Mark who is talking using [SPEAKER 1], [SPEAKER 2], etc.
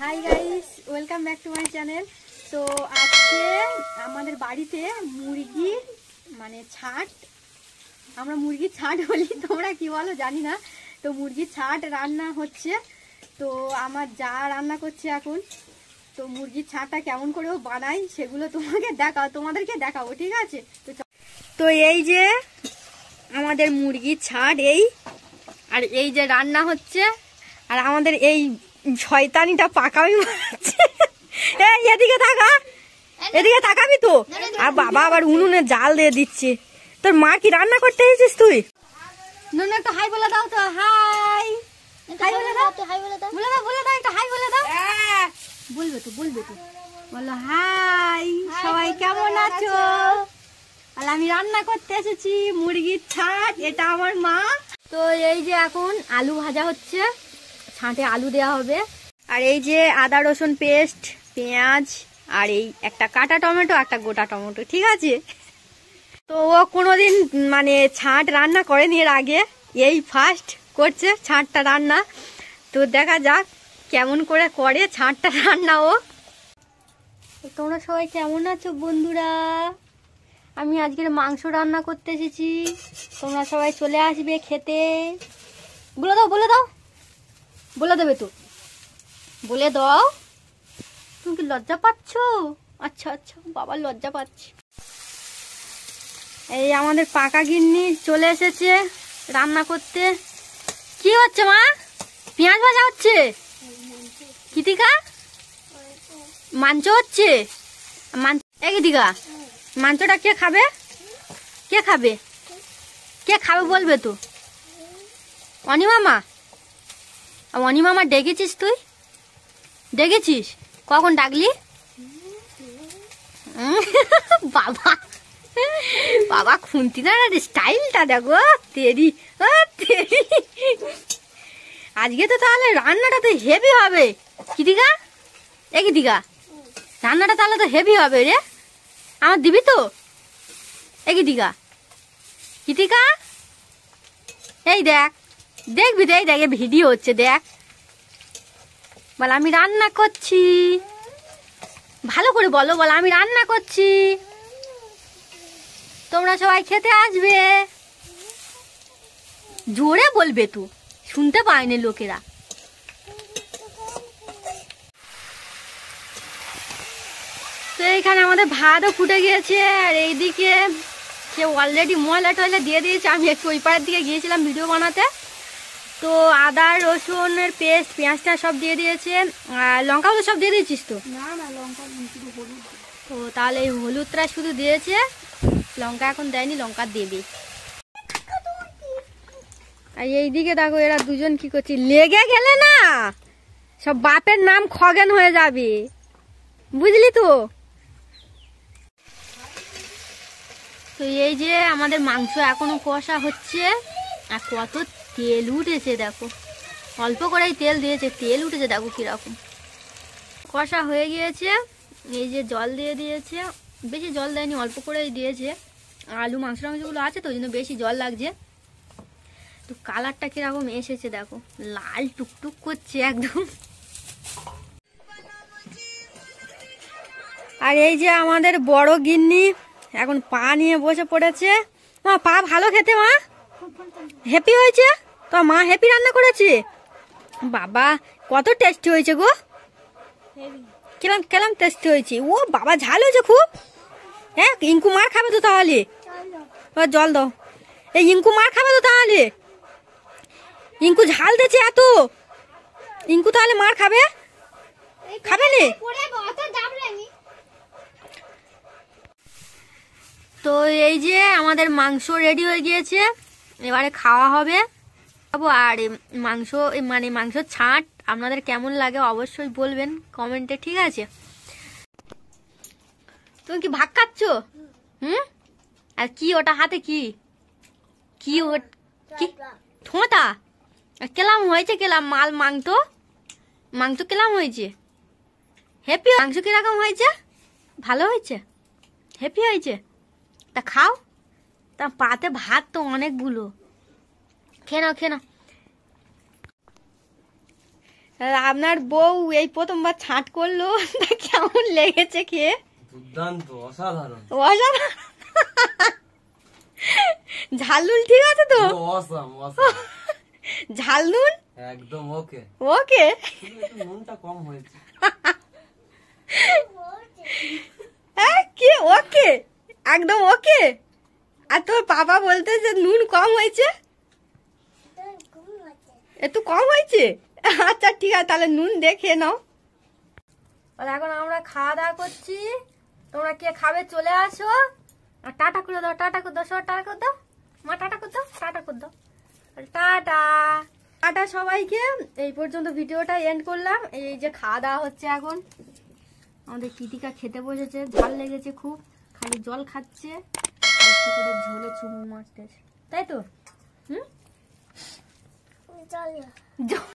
[SPEAKER 1] Hi guys, welcome back to my channel. তো আজকে আমাদের বাড়িতে মুরগি ছাট, আমরা মুরগির ছাট বলি, তোমরা কি বলো জানি না। তো মুরগির ছাট রান্না হচ্ছে। তো আমার যা রান্না করছে এখন। তো মুরগির ছাটটা কেমন করে বানাই সেগুলো তোমাদেরকে দেখাবো, ঠিক আছে? তো এই যে আমাদের মুরগির ছাট, আর এই যে রান্না হচ্ছে, আর আমাদের এই শয়তানিটা পাকামি মারছে। এই এদিকে তাকাবি তো। আর বাবা আবার উনুনে জাল দিয়ে দিচ্ছে। তোর মা কি রান্না করতে এসেছিস তুই? নুন একটা হাই বলে দাও তো। হাই বলে দাও, একটা হাই বলে দাও। বলবে তো বলো হাই, সবাই কেমন আছো? আর আমি রান্না করতে এসেছি মুরগির ছাট, এটা আমার মা। তো এই যে এখন আলু ভাজা হচ্ছে, ছাঁটে আলু দেওয়া হবে। আর এই যে আদা রসুন পেস্ট, পেঁয়াজ, আর এই একটা কাটা টমেটো, একটা গোটা টমেটো, ঠিক আছে? তো ও কোনোদিন ছাঁট রান্না করেনি এর আগে, এই ফার্স্ট করছে ছাঁটটা রান্না। তো দেখা যাক কেমন করে করে ছাঁটটা রান্না ও। তোমরা সবাই কেমন আছো বন্ধুরা? আমি আজকের মাংস রান্না করতে এসেছি, তোমরা সবাই চলে আসবে খেতে। বলে দেবে তো, বলে দাও। তুমি কি লজ্জা পাচ্ছ? আচ্ছা বাবা লজ্জা পাচ্ছি। এই আমাদের পাকা গিন্নি চলে এসেছে রান্না করতে। কি হচ্ছে মা? পেঁয়াজ ভাজা হচ্ছে। কৃতিকা মাংস হচ্ছে। কৃতিকা মাংসটা কে খাবে বলবে তো। অনিমামা ডেকেছিস তুই? ডেকেছিস? কখন ডাকলি? বাবা খুন্তি না স্টাইলটা দেখো তেরি। আজকে তো তাহলে রান্নাটা তো হেভি হবে। কৃতিকা রান্নাটা তাহলে তো হেভি হবে রে। আমার দিবি তো? কৃতিকা এই দেখবি দেখ ভিডিও হচ্ছে, দেখ। বল আমি রান্না করছি, ভালো করে বলো, আমি রান্না করছি, তোমরা সবাই খেতে আসবে। জোরে বলবে তো, শুনতে পায়নি লোকেরা। তো এইখানে আমাদের ভাতও ফুটে গিয়েছে, আর এইদিকে কেউ অলরেডি ময়লা টয়লা দিয়ে দিয়েছে। আমি একটু ওই পাড়ের দিকে গিয়েছিলাম ভিডিও বানাতে। তো আদা রসুনের পেস্ট, পেঁয়াজটা সব দিয়ে দিয়েছে। আর লঙ্কাও তো সব দিয়ে দিয়েছিস তো?
[SPEAKER 2] না লঙ্কা শুধু হলুদ।
[SPEAKER 1] তো তাহলে এই হলুদটা শুধু দিয়েছে, লঙ্কা এখন দেয়নি, লঙ্কা দেবে। আর এইদিকে দেখো এরা দুজন কি করছে, লেগে গেলে না সব বাপের নাম খগেন হয়ে যাবে, বুঝলি তো? তো এই যে আমাদের মাংস এখনো কষা হচ্ছে। আর কত তেল উঠেছে দেখো, অল্প করেই তেল দিয়েছে, তেল উঠেছে দেখো কিরকম। কষা হয়ে গিয়েছে, এই যে জল দিয়ে দিয়েছে, বেশি জল দেয়নি, অল্প করেই দিয়েছে। আলু মাংসগুলো আছে তো ওই জন্য বেশি জল লাগছে। তো কালারটা কিরকম এসেছে দেখো, লাল টুকটুক করছে একদম। আর এই যে আমাদের বড় গিন্নি এখন পা নিয়ে বসে পড়েছে। মা পা ভালো খেতে, মা হ্যাপি হয়েছে তো? মা হ্যাপি রান্না করেছে। বাবা কত টেস্টি হয়েছে গো, কেলাম টেস্টি হয়েছে। ও বাবা ঝাল হয়েছে খুব। হ্যাঁ ইঙ্কু মার খাবে তো তাহলে, জল দাও। এই ইঙ্কু মার খাবে তো তাহলে, ইঙ্কু ঝাল দিয়েছে এত। ইঙ্কু তাহলে মার খাবে নে। তো এই যে আমাদের মাংস রেডি হয়ে গিয়েছে, এবারে খাওয়া হবে। আর মাংস ছাট আপনাদের কেমন লাগে অবশ্যই বলবেন কমেন্টে, ঠিক আছে? তুমি কি ভাগ খাচ্ছ? আর কি ওটা হাতে কি ঠোঁটা? কেলাম হয়েছে, মাংস কেলাম হয়েছে? হ্যাপি মাংস কিরকম হয়েছে? ভালো হয়েছে, হ্যাপি হয়েছে। তা খাও, তা পাতে ভাত তো অনেকগুলো, খেয়ে নাও। আপনার বউ এই প্রথমবার ছাঁট করলো, তা কেমন লেগেছে খেয়ে?
[SPEAKER 3] দুর্দান্ত, অসাধারণ।
[SPEAKER 1] অসাধারণ। ঝাল নুন ঠিক আছে তো?
[SPEAKER 3] অসাম অসাম,
[SPEAKER 1] ঝাল নুন
[SPEAKER 3] একদম ওকে।
[SPEAKER 1] ওকে।
[SPEAKER 3] শুধু একটু নুনটা কম হয়েছে।
[SPEAKER 1] কি ওকে? একদম ওকে। আর তোর পাপা বলতে যে নুন কম হয়েছে, একটু কম হয়েছে। আচ্ছা ঠিক আছে, তাহলে নুন দেখে নাও। এখন আমরা খাওয়া দাওয়া করছি, তোমরা কে খাবে চলে আসো। আর টাটা করে দাও, টাটা করে দাও, সব টাটা করে দাও। মা টাটা করে দাও, টাটা করে দাও। টাটা টাটা সবাইকে। এই পর্যন্ত ভিডিওটা এন্ড করলাম। এই যে খাওয়া দাওয়া হচ্ছে এখন, আমাদের কৃতিকা খেতে বসেছে, ঝাল লেগেছে খুব, খালি জল খাচ্ছে, একটু করে ঝোলে চুমু মারতেছে, তাই তো? হুম,